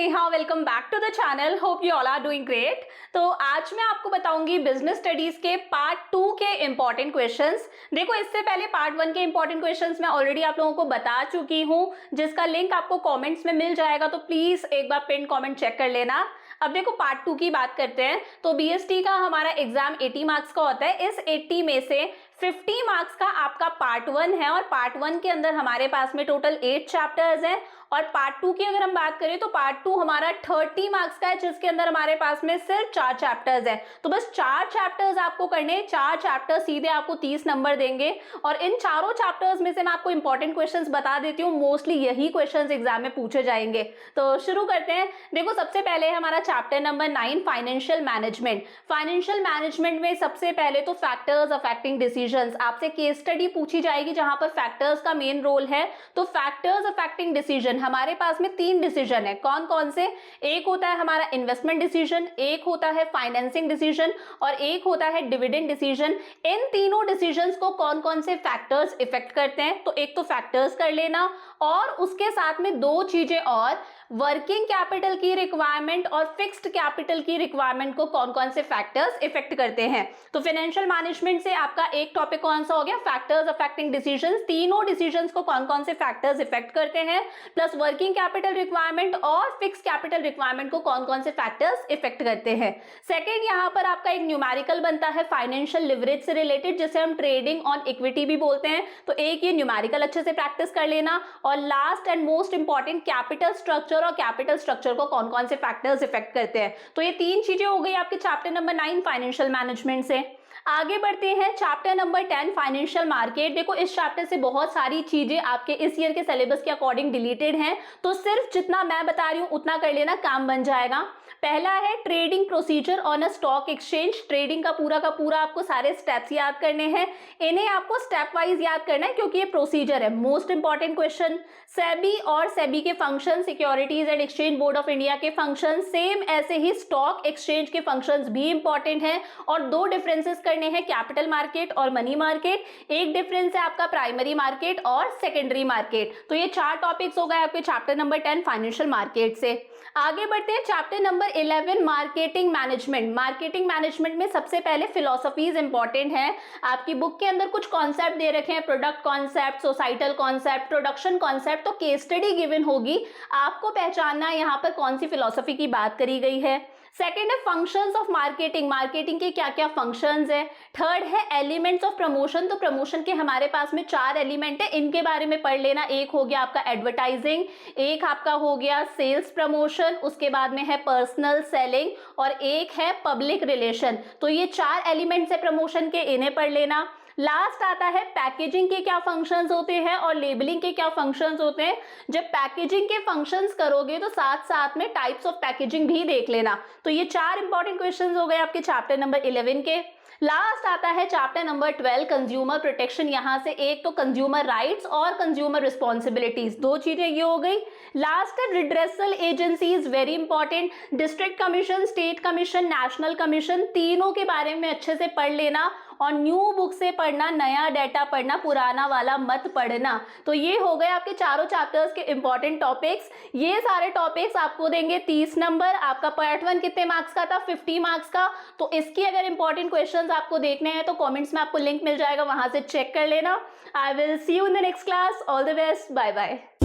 Neha, welcome back to the channel. Hope you all are doing great. तो आज मैं आपको बताऊंगी बिजनेस स्टडीज के पार्ट 2 के इंपॉर्टेंट क्वेश्चंस। देखो, इससे पहले पार्ट 1 के इंपॉर्टेंट क्वेश्चंस मैं ऑलरेडी आप लोगों को बता चुकी हूं, जिसका लिंक आपको कमेंट्स में मिल जाएगा, तो प्लीज एक बार पिन कमेंट चेक कर लेना। अब देखो, पार्ट 2 की बात करते हैं। तो बीएसटी का हमारा एग्जाम 80 मार्क्स का होता है। इस 80 में से 50 मार्क्स का आपका पार्ट 1 है, और पार्ट 1 के अंदर हमारे पास में टोटल 8 चैप्टर्स हैं। और पार्ट 2 की अगर हम बात करें तो पार्ट 2 हमारा 30 मार्क्स का है, जिसके अंदर हमारे पास में सिर्फ 4 चैप्टर्स हैं। तो बस 4 चैप्टर्स आपको करने, 4 चैप्टर सीधे आपको 30 नंबर देंगे। और इन चारों चैप्टर्स में से मैं आपको इंपॉर्टेंट क्वेश्चंस बता देती हूँ, मोस्टली यही क्वेश्चंस एग्जाम में पूछे जाएंगे। तो शुरू करते हैं। देखो, सबसे पहले हमारा chapter number 9 financial management. Financial management में सबसे पहले तो फैक्टर्स अफेक्टिंग डिसीजंस, आपसे केस स्टडी पूछी जाएगी जहां पर फैक्टर्स का मेन रोल है। तो फैक्टर्स अफेक्टिंग डिसीजन, हमारे पास में 3 डिसीजन है। कौन कौन से? एक होता है हमारा इन्वेस्टमेंट डिसीजन, एक होता है फाइनेंसिंग डिसीजन, और एक होता है डिविडेंड डिसीजन। इन तीनों डिसीजंस को कौन कौन से फैक्टर्स इफेक्ट करते हैं? तो एक तो फैक्टर्स कर लेना, और उसके साथ में 2 चीजें और, वर्किंग कैपिटल की रिक्वायरमेंट और फिक्स्ड कैपिटल की रिक्वायरमेंट को कौन कौन से फैक्टर्स इफेक्ट करते हैं। तो फाइनेंशियल मैनेजमेंट से आपका एक टॉपिक कौन सा हो गया? Factors affecting decisions. तीनों डिसीजंस को कौन कौन से फैक्टर्स इफेक्ट करते हैं, प्लस वर्किंग कैपिटल रिक्वायरमेंट और फिक्स्ड कैपिटल रिक्वायरमेंट को कौन कौन से फैक्टर्स इफेक्ट करते हैं। सेकेंड, यहाँ पर आपका एक न्यूमेरिकल बनता है फाइनेंशियल लिवरेज से रिलेटेड, जिसे हम ट्रेडिंग ऑन इक्विटी भी बोलते हैं। तो एक ये न्यूमेरिकल अच्छे से प्रैक्टिस कर लेना। और last and most important, capital structure, और कैपिटल स्ट्रक्चर को कौन कौन से फैक्टर्स इफेक्ट करते हैं। तो ये 3 चीजें हो गई आपके चैप्टर नंबर 9 फाइनेंशियल मैनेजमेंट से। आगे बढ़ते हैं चैप्टर नंबर 10 फाइनेंशियल मार्केट। देखो, इस चैप्टर से बहुत सारी चीजें आपके इस ईयर के सिलेबस के अकॉर्डिंग डिलीटेड हैं, तो सिर्फ जितना मैं बता रही हूं उतना कर लेना, काम बन जाएगा। पहला है trading procedure on a stock exchange. Trading का पूरा आपको सारे स्टेप्स याद करने हैं। इन्हें आपको स्टेप वाइज याद करना है, क्योंकि ये प्रोसीजर है। मोस्ट इंपॉर्टेंट क्वेश्चन, सेबी और सेबी के function, securities and exchange board of India के फंक्शन, सेम ऐसे ही स्टॉक एक्सचेंज के फंक्शंस भी इंपॉर्टेंट हैं। और 2 डिफरेंसेस करने हैं, कैपिटल मार्केट और मनी मार्केट। एक डिफरेंस है आपका प्राइमरी मार्केट और सेकेंडरी मार्केट। तो ये 4 टॉपिक्स हो गए आपके चैप्टर नंबर 10 फाइनेंशियल मार्केट से। आगे बढ़ते हैं chapter number 11 marketing management. Marketing management में सबसे पहले फिलोसफीज इंपॉर्टेंट है। आपकी बुक के अंदर कुछ कॉन्सेप्ट दे रखे हैं, product concept, societal concept, production concept. तो केस स्टडी गिवन होगी, आपको पहचानना है यहाँ पर कौन सी फिलोसफी की बात करी गई है। सेकेंड है फंक्शंस ऑफ मार्केटिंग, मार्केटिंग के क्या क्या फंक्शंस है। थर्ड है एलिमेंट्स ऑफ प्रमोशन। तो प्रमोशन के हमारे पास में 4 एलिमेंट है, इनके बारे में पढ़ लेना। एक हो गया आपका एडवर्टाइजिंग, एक आपका हो गया सेल्स प्रमोशन, उसके बाद में है पर्सनल सेलिंग, और एक है पब्लिक रिलेशन। तो ये 4 एलिमेंट्स है प्रमोशन के, इन्हें पढ़ लेना। लास्ट आता है पैकेजिंग के क्या फंक्शंस होते हैं और लेबलिंग के क्या फंक्शंस होते हैं। जब पैकेजिंग के फंक्शंस करोगे तो साथ साथ में टाइप्स ऑफ पैकेजिंग भी देख लेना। तो ये 4 इंपॉर्टेंट क्वेश्चंस हो गए आपके चैप्टर नंबर 11 के। लास्ट आता है चैप्टर नंबर 12 कंज्यूमर प्रोटेक्शन। यहां से एक तो कंज्यूमर राइट्स और कंज्यूमर रिस्पॉन्सिबिलिटीज, 2 चीजें ये हो गई। लास्ट है redressal agencies, very important. District commission, state commission, national commission, तीनों के बारे में अच्छे से पढ़ लेना। और न्यू बुक से पढ़ना, नया डाटा पढ़ना, पुराना वाला मत पढ़ना। तो ये हो गए आपके चारों चैप्टर्स के इंपॉर्टेंट टॉपिक्स। ये सारे टॉपिक्स आपको देंगे 30 नंबर। आपका पार्ट 1 कितने मार्क्स का था? 50 मार्क्स का। तो इसकी अगर इंपॉर्टेंट क्वेश्चंस आपको देखने हैं तो कमेंट्स में आपको लिंक मिल जाएगा, वहां से चेक कर लेना। I will see you in the next class. All the best, bye bye.